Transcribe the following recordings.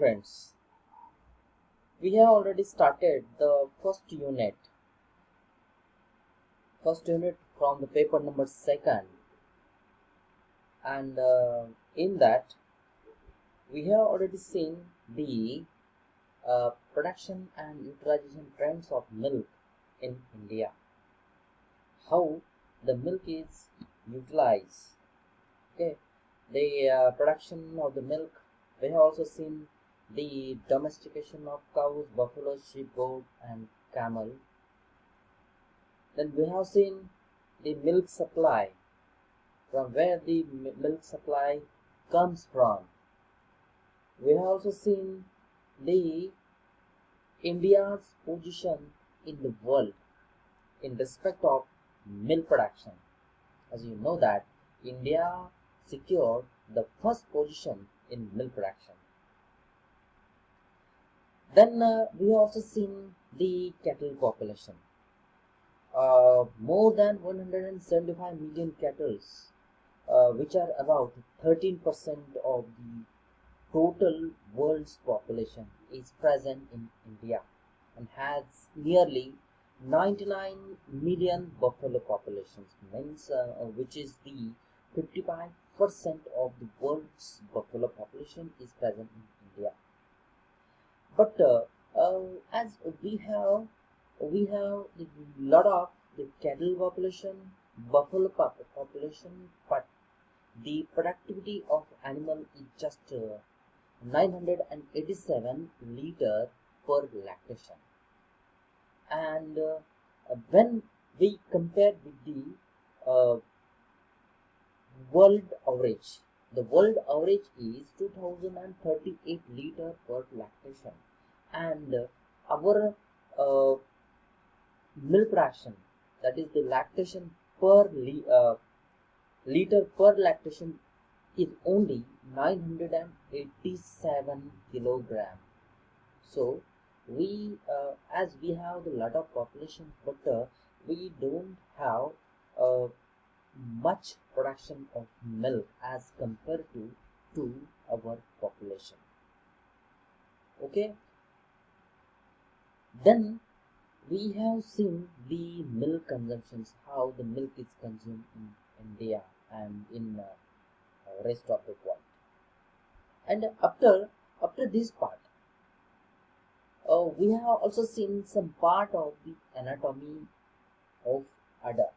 friends, we have already started the first unit from the paper number second, and in that we have already seen the production and utilization trends of milk in India, how the milk is utilized. Okay, the production of the milk. We have also seen the domestication of cows, buffalo, sheep, goat, and camel. Then we have seen the milk supply, from where the milk supply comes from. We have also seen the India's position in the world in respect of milk production. As you know that India secured the first position in milk production. Then we have also seen the cattle population. More than 175 million cattle, which are about 13% of the total world's population, is present in India and has nearly 99 million buffalo populations, means which is the 55% of the world's buffalo population is present in India. But as we have a lot of the cattle population, buffalo population, but the productivity of animal is just 987 liter per lactation. And when we compare with the uh, world average, the world average is 2038 liter per lactation, and our milk production, that is the lactation per liter per lactation, is only 987 kilogram. So we as we have a lot of population, but we don't have uh, much production of milk as compared to our population. Okay, then we have seen the milk consumptions, how the milk is consumed in India and in rest of the world. And after this part, we have also seen some part of the anatomy of udder,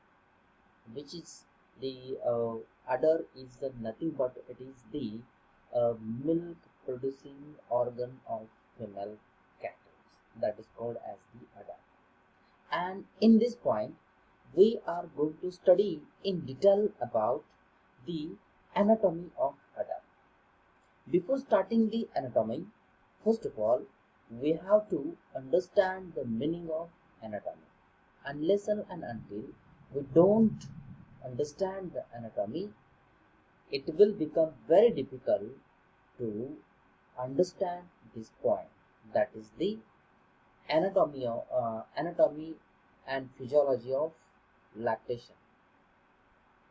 which is the udder is nothing but it is the milk producing organ of female cattle, that is called as the udder. And in this point we are going to study in detail about the anatomy of udder. Before starting the anatomy, first of all we have to understand the meaning of anatomy. Unless and until we don't understand the anatomy, it will become very difficult to understand this point, that is the anatomy and physiology of lactation.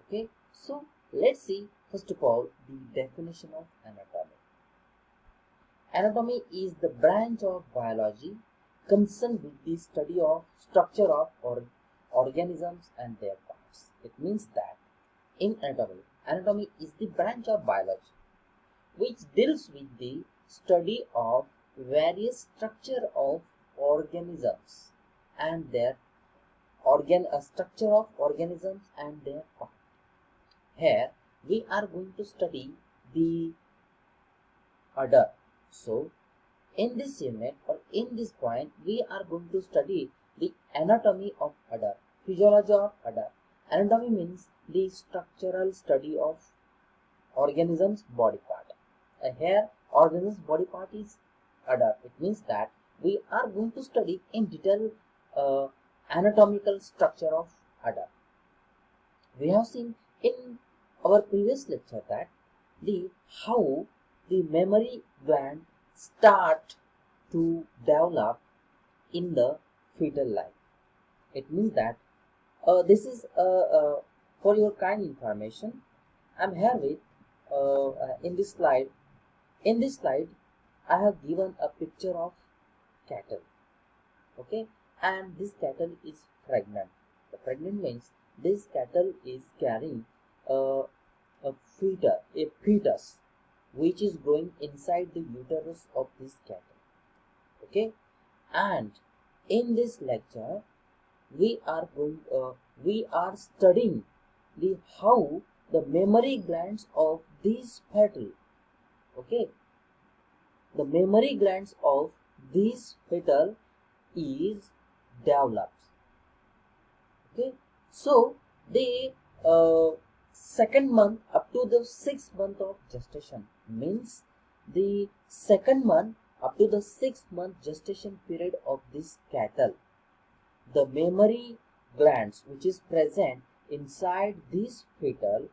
Okay, so let's see first of all the definition of anatomy. Anatomy is the branch of biology concerned with the study of structure of organisms and their parts. It means that in anatomy is the branch of biology which deals with the study of various structure of organisms and their structure of organisms and their part. Here we are going to study the udder. So in this unit or in this point we are going to study the anatomy of udder, physiology of udder. Anatomy means the structural study of organism's body part. Here organism's body part is udder. It means that we are going to study in detail anatomical structure of udder. We have seen in our previous lecture that the how the mammary gland start to develop in the fetal life. It means that this is for your kind information. I'm here with in this slide. In this slide, I have given a picture of cattle. Okay, and this cattle is pregnant. The pregnant means this cattle is carrying a, a fetus which is growing inside the uterus of this cattle. Okay, and in this lecture we are studying the how the mammary glands of this fetal. Okay, the mammary glands of this fetal is developed. Okay, so the second month up to the 6th month of gestation means the second month up to the 6th month gestation period of this cattle, the mammary glands which is present inside this fetus,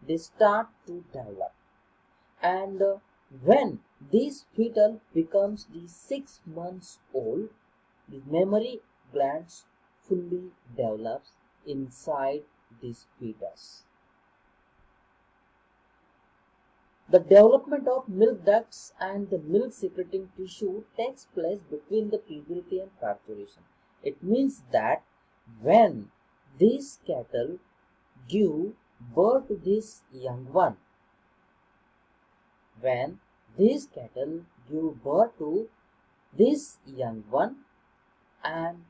they start to develop. And when this fetal becomes the 6 months old, the mammary glands fully develops inside this fetus. The development of milk ducts and the milk secreting tissue takes place between the puberty and parturition. It means that when these cattle give birth to this young one, when these cattle give birth to this young one, and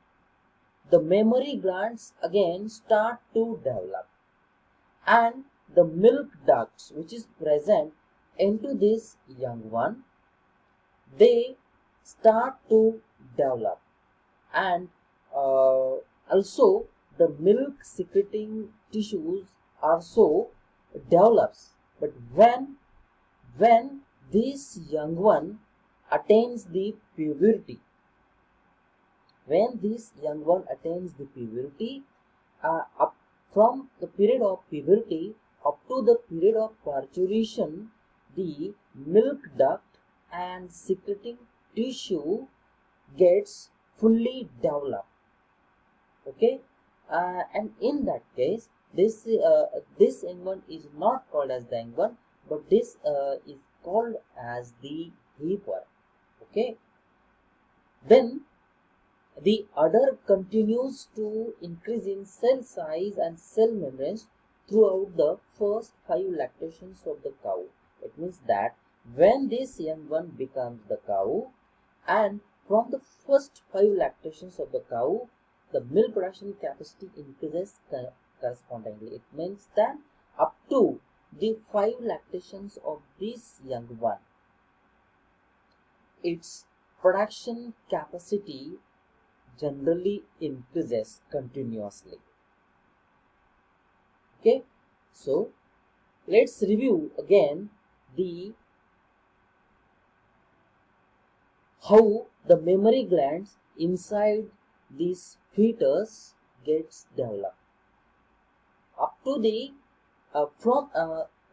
the mammary glands again start to develop, and the milk ducts which is present into this young one, they start to develop, and also the milk secreting tissues also develops. But when this young one attains the puberty, when this young one attains the puberty, up from the period of puberty up to the period of parturition, the milk duct and secreting tissue gets fully developed. Okay, and in that case, this young one is not called as the young one, but this is called as the reaper. Okay, then the udder continues to increase in cell size and cell membranes throughout the first 5 lactations of the cow. It means that when this young one becomes the cow, and from the first 5 lactations of the cow, the milk production capacity increases correspondingly. It means that up to the 5 lactations of this young one, its production capacity generally increases continuously. Okay, so let's review again the how the mammary glands inside this fetus gets developed. Up to the from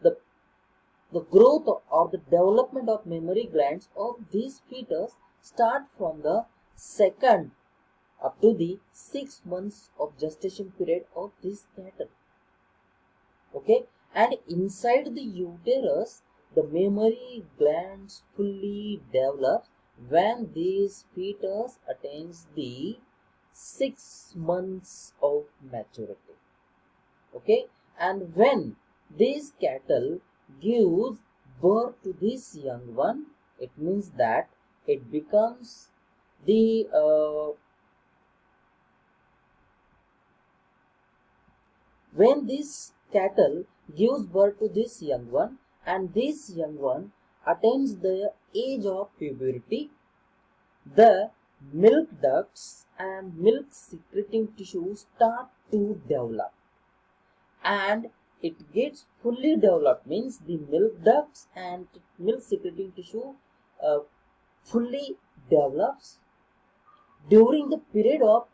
the growth or the development of mammary glands of this fetus start from the second up to the 6 months of gestation period of this cattle. Okay, and inside the uterus, the mammary glands fully develops when this fetus attains the 6 months of maturity. Okay, and when this cattle gives birth to this young one, it means that it becomes the when this cattle gives birth to this young one, and this young one attains the age of puberty, the milk ducts and milk secreting tissues start to develop, and it gets fully developed means the milk ducts and milk secreting tissue fully develops during the period of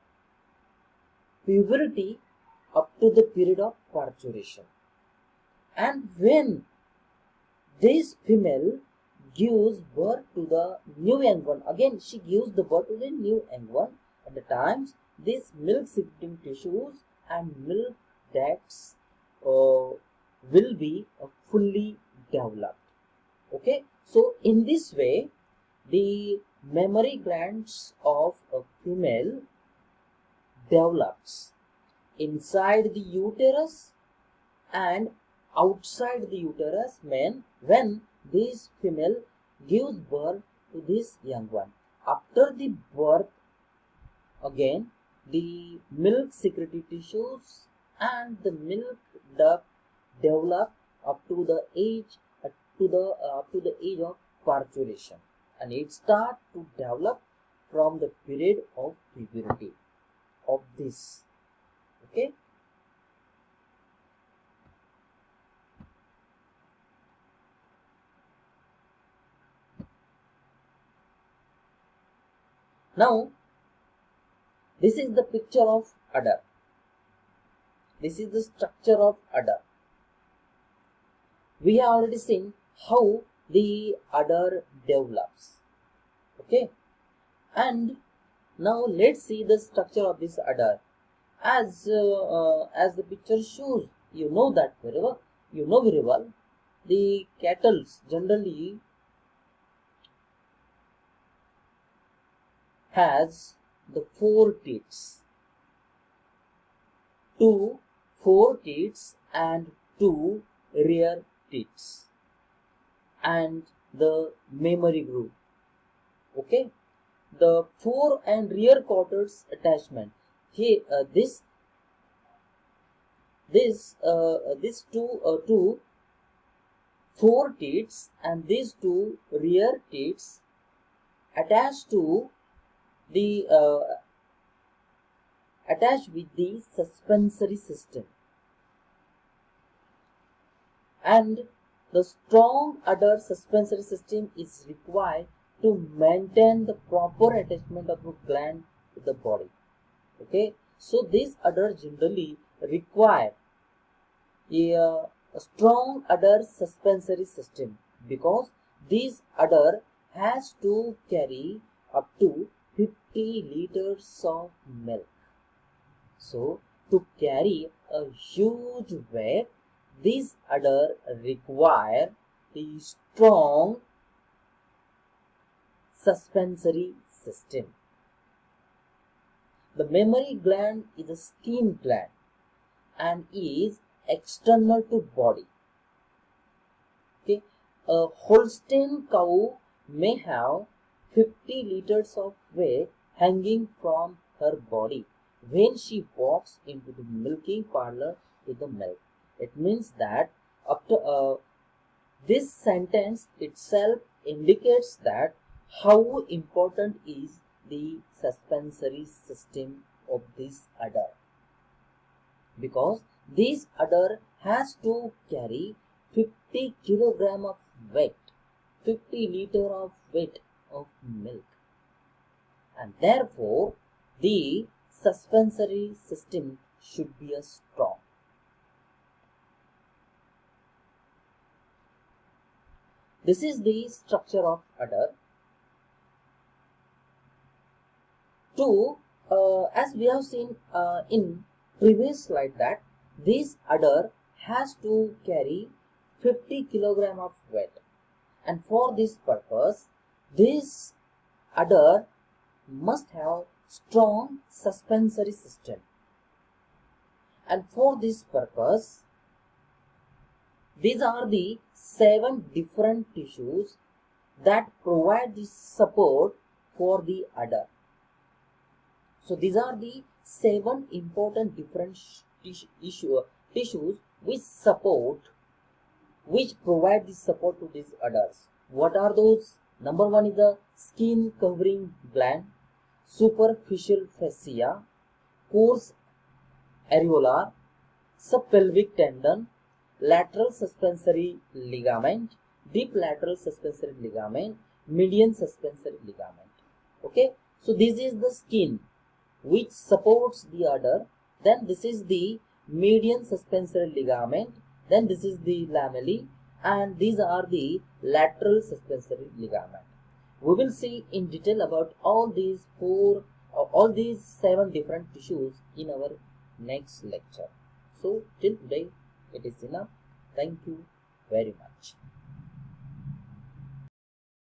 puberty up to the period of parturition. And when this female gives birth to the new young one, again she gives the birth to the new young one, at the times these milk secreting tissues and milk ducts will be fully developed. Okay, so in this way, the mammary glands of a female develops inside the uterus and outside the uterus when this female gives birth to this young one. After the birth, again the milk secretory tissues and the milk duct develop up to the age up to the age of parturition, and it start to develop from the period of puberty of this. Okay. Now, this is the picture of udder. This is the structure of udder. We have already seen how the udder develops. Okay, and now let's see the structure of this udder. As the picture shows, you know that very well. You know very well. The cattle generally has the four teats, four teats and two rear teats, and the mammary groove. Okay, the fore and rear quarters attachment. Here, this two fore teats and these two rear teats attached to the attached with the suspensory system, and the strong udder suspensory system is required to maintain the proper attachment of the gland to the body. Okay, so this udder generally require a strong udder suspensory system, because this udder has to carry up to 50 liters of milk. So to carry a huge weight, this udder require the strong suspensory system. The mammary gland is a skin gland and is external to body. Okay, a Holstein cow may have 50 liters of weight hanging from her body when she walks into the milking parlor with the milk. It means that up to this sentence itself indicates that how important is the suspensory system of this udder, because this udder has to carry 50 kilogram of weight, 50 liter of weight of milk, and therefore the suspensory system should be a strong. This is the structure of udder. As we have seen in previous slide, that this udder has to carry 50 kilogram of weight, and for this purpose this udder must have strong suspensory system, and for this purpose these are the 7 different tissues that provide the support for the udder. So these are the 7 important different tissues which provide the support to these udders. What are those? Number 1 is the skin covering gland, superficial fascia, coarse areolar, subpelvic tendon, lateral suspensory ligament, deep lateral suspensory ligament, median suspensory ligament. Okay, so this is the skin which supports the udder. Then this is the median suspensory ligament. Then this is the lamellae, and these are the lateral suspensory ligament. We will see in detail about all these 7 different tissues in our next lecture. So till today it is enough. Thank you very much.